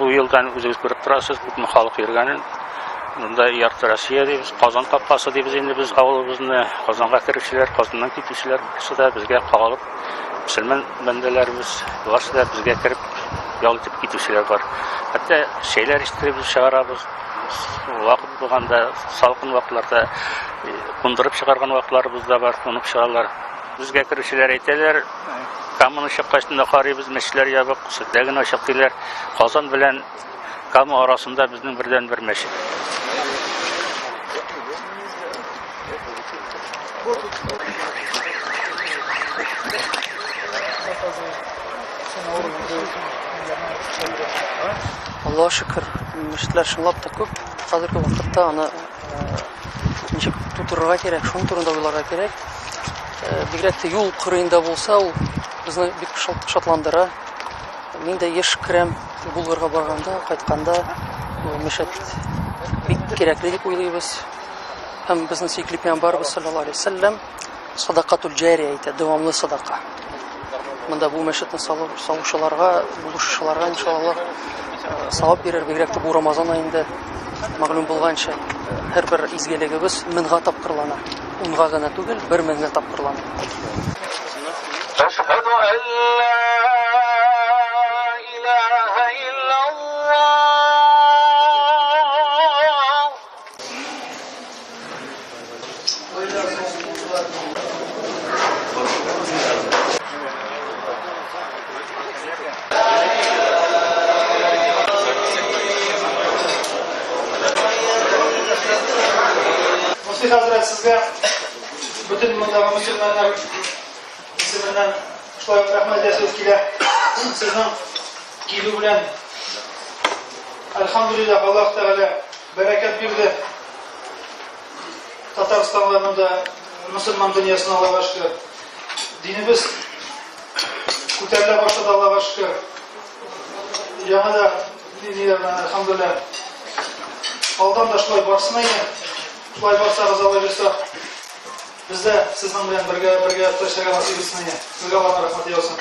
bu yıldan özünüz görüp turasız, bütün halk yürgenen. Bunda Yartı Россия deymiz, Qazan Qapqası deymiz, endi biz avlımızны Qazanğa kirişçiler, Qazandan ketişçiler birisi de bizge qalıp, Müslüman bendelerimiz varsa da bizge kirip yol etip ketişçiler var. Hatta şeyler iştirip biz çağırabız. Vaqt bulganda, salqın vaqtlarda kundurып çıkargan vaqtlarımız da var, konup çağırlar. Bizge kirişçiler aytadilar, Kamın ışıqqaştında qarayız, meşitler yabıq, sütlәgin aşıq deyirlər. Qazan bilen Kamı arasında bizning birden bir meşit. Allah'a şükür, meşitler şınlap da köp. Hazırki vaqtda ana nичек тутырырга керек, шуның турында уйларга керек. Бигрәк тә юл кырыйында булса, ул безне бик шатландыра. Мин дә еш керәм Булгарга барганда, кайтканда, мешет бик кирәкле дип уйлыйбыз. Һәм безнең сөйкле Пәйгамбәрбез саллаллаһу алейһи ва саллям садакатул җария әйтә, дәвамлы садака. Монда бу мәчетне салучыларга, булышучыларга иншаллах савап бирер. Бигрәк тә бу Рамазан аенда мәгълүм булганча һәрбер изгелегебез 1000га тапкырлана. 10га гына түгел, 1000 тапкырлана. Ашһаду ан ла илаха иллаллах. Hazret sizge bütün bundağı Müslümanlar isminden şulayıp rahmet ediyoruz ki sizin giydi bilen elhamdülillah Allah Teala bereket birdi. Tataristan'da Müslüman dünyasına Allah'a şükür. Dinimiz kötürile başladı Allah'a şükür. Yana da dinlerden elhamdülillah. Aldan da şulay barsın ayı. Şulay barsa razalay bilsek, biz de sizden bilen birge taşlayan nasip etsin. Sizge Allah'a rahmet eylesin.